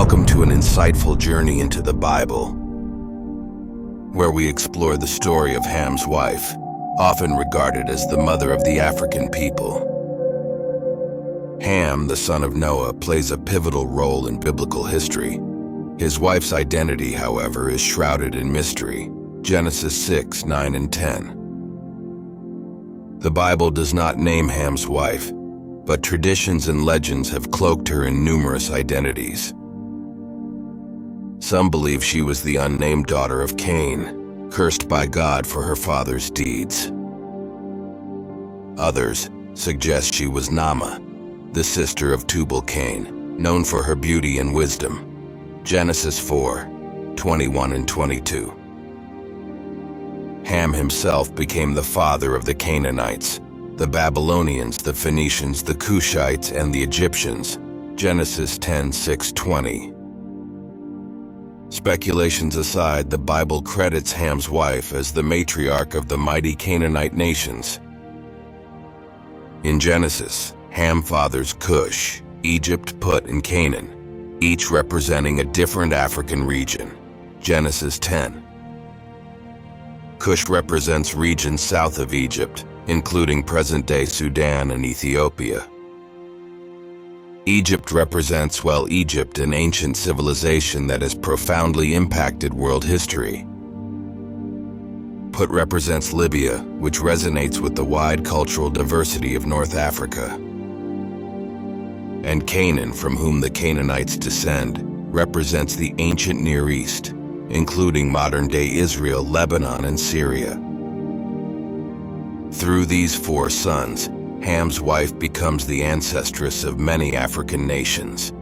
Welcome to an insightful journey into the Bible, where we explore the story of Ham's wife, often regarded as the mother of the African people. Ham, the son of Noah, plays a pivotal role in biblical history. His wife's identity, however, is shrouded in mystery. Genesis 6, 9, and 10. The Bible does not name Ham's wife, but traditions and legends have cloaked her in numerous identities. Some believe she was the unnamed daughter of Cain, cursed by God for her father's deeds. Others suggest she was Naamah, the sister of Tubal-Cain, known for her beauty and wisdom. Genesis 4, 21 and 22. Ham himself became the father of the Canaanites, the Babylonians, the Phoenicians, the Cushites, and the Egyptians. Genesis 10, 6, 20. Speculations aside, the Bible credits Ham's wife as the matriarch of the mighty Canaanite nations. In Genesis, Ham fathers Cush, Egypt, Put, and Canaan, each representing a different African region. Genesis 10. Cush represents regions south of Egypt, including present-day Sudan and Ethiopia. Egypt represents, Egypt, an ancient civilization that has profoundly impacted world history. Put represents Libya, which resonates with the wide cultural diversity of North Africa. And Canaan, from whom the Canaanites descend, represents the ancient Near East, including modern-day Israel, Lebanon, and Syria. Through these four sons, Ham's wife becomes the ancestress of many African nations.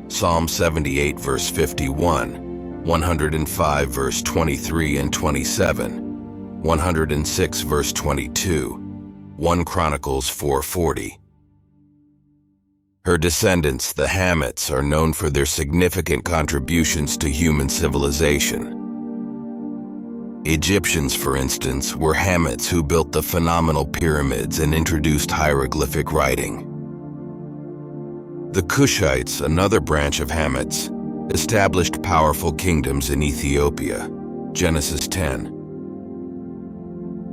Psalm 78 verse 51, 105 verse 23 and 27, 106 verse 22, 1 Chronicles 4:40. Her descendants, the Hamites, are known for their significant contributions to human civilization. Egyptians, for instance, were Hamites who built the phenomenal pyramids and introduced hieroglyphic writing. The Cushites, another branch of Hamites, established powerful kingdoms in Ethiopia. Genesis 10.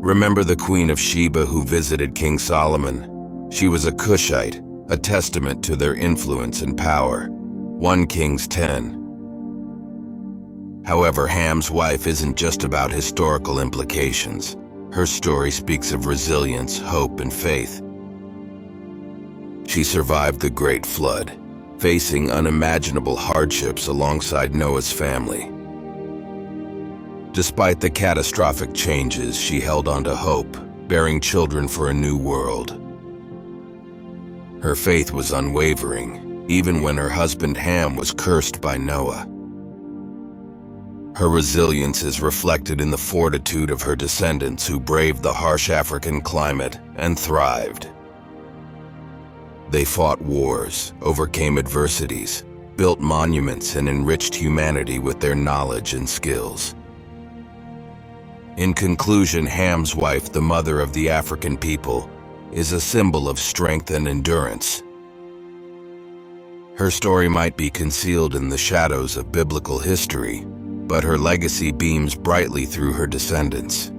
Remember the Queen of Sheba who visited King Solomon? She was a Cushite, a testament to their influence and power. 1 Kings 10. However, Ham's wife isn't just about historical implications. Her story speaks of resilience, hope, and faith. She survived the Great Flood, facing unimaginable hardships alongside Noah's family. Despite the catastrophic changes, she held on to hope, bearing children for a new world. Her faith was unwavering, even when her husband Ham was cursed by Noah. Her resilience is reflected in the fortitude of her descendants who braved the harsh African climate and thrived. They fought wars, overcame adversities, built monuments, and enriched humanity with their knowledge and skills. In conclusion, Ham's wife, the mother of the African people, is a symbol of strength and endurance. Her story might be concealed in the shadows of biblical history, but her legacy beams brightly through her descendants.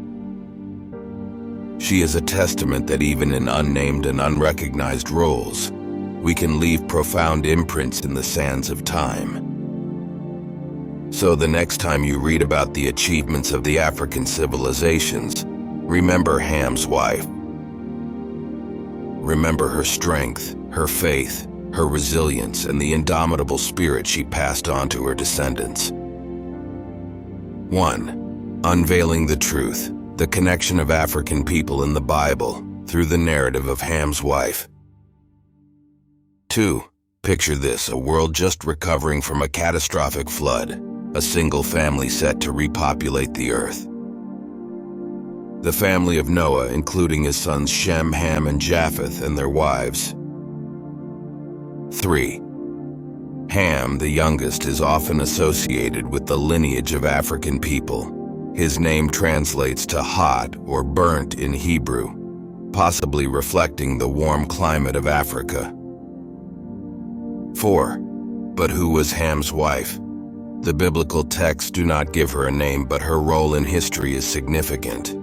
She is a testament that even in unnamed and unrecognized roles, we can leave profound imprints in the sands of time. So the next time you read about the achievements of the African civilizations, remember Ham's wife. Remember her strength, her faith, her resilience, and the indomitable spirit she passed on to her descendants. 1. Unveiling the truth, the connection of African people in the Bible through the narrative of Ham's wife. 2. Picture this, a world just recovering from a catastrophic flood, a single family set to repopulate the earth. The family of Noah, including his sons Shem, Ham, and Japheth, and their wives. 3. Ham, the youngest, is often associated with the lineage of African people. His name translates to hot or burnt in Hebrew, possibly reflecting the warm climate of Africa. 4. But who was Ham's wife? The biblical texts do not give her a name, but her role in history is significant.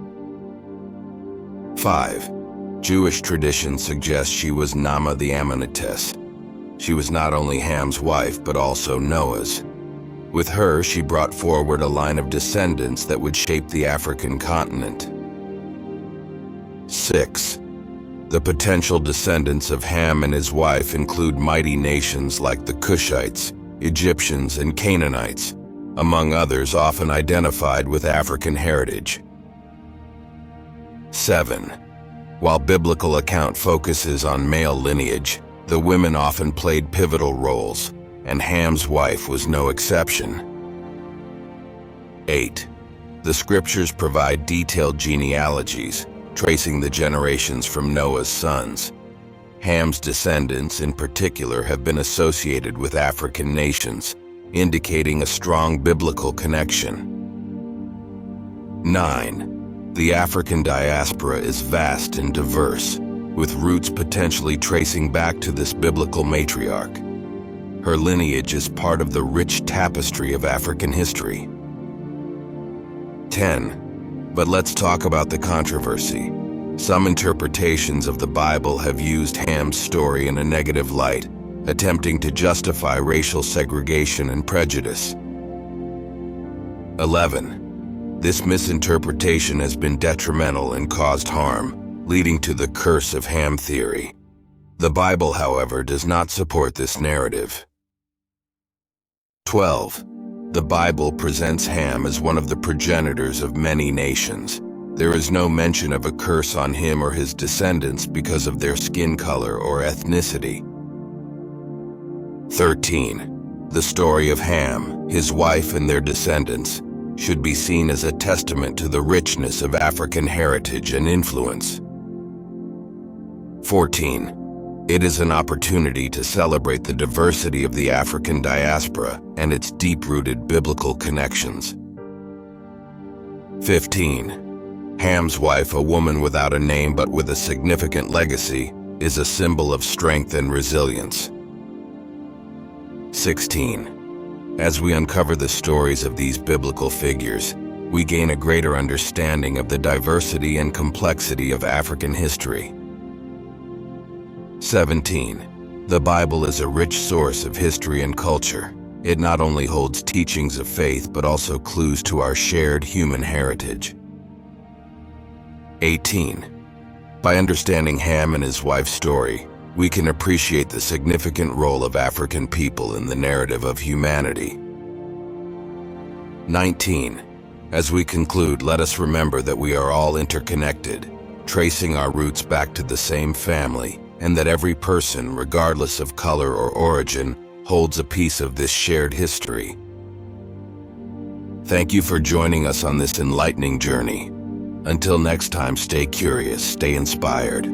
5. Jewish tradition suggests she was Naamah the Ammonitess. She was not only Ham's wife, but also Noah's. With her, she brought forward a line of descendants that would shape the African continent. 6. The potential descendants of Ham and his wife include mighty nations like the Cushites, Egyptians, and Canaanites, among others often identified with African heritage. 7. While biblical account focuses on male lineage, the women often played pivotal roles, and Ham's wife was no exception. 8. The scriptures provide detailed genealogies, tracing the generations from Noah's sons. Ham's descendants, in particular, have been associated with African nations, indicating a strong biblical connection. 9. The African diaspora is vast and diverse, with roots potentially tracing back to this biblical matriarch. Her lineage is part of the rich tapestry of African history. 10. But let's talk about the controversy. Some interpretations of the Bible have used Ham's story in a negative light, attempting to justify racial segregation and prejudice. 11. This misinterpretation has been detrimental and caused harm, leading to the curse of Ham theory. The Bible, however, does not support this narrative. 12. The Bible presents Ham as one of the progenitors of many nations. There is no mention of a curse on him or his descendants because of their skin color or ethnicity. 13. The story of Ham, his wife, and their descendants should be seen as a testament to the richness of African heritage and influence. 14. It is an opportunity to celebrate the diversity of the African diaspora and its deep-rooted biblical connections. 15. Ham's wife, a woman without a name but with a significant legacy, is a symbol of strength and resilience. 16. As we uncover the stories of these biblical figures, we gain a greater understanding of the diversity and complexity of African history. 17. The Bible is a rich source of history and culture. It not only holds teachings of faith but also clues to our shared human heritage. 18. By understanding Ham and his wife's story, we can appreciate the significant role of African people in the narrative of humanity. 19. As we conclude, let us remember that we are all interconnected, tracing our roots back to the same family, and that every person, regardless of color or origin, holds a piece of this shared history. Thank you for joining us on this enlightening journey. Until next time, stay curious, stay inspired.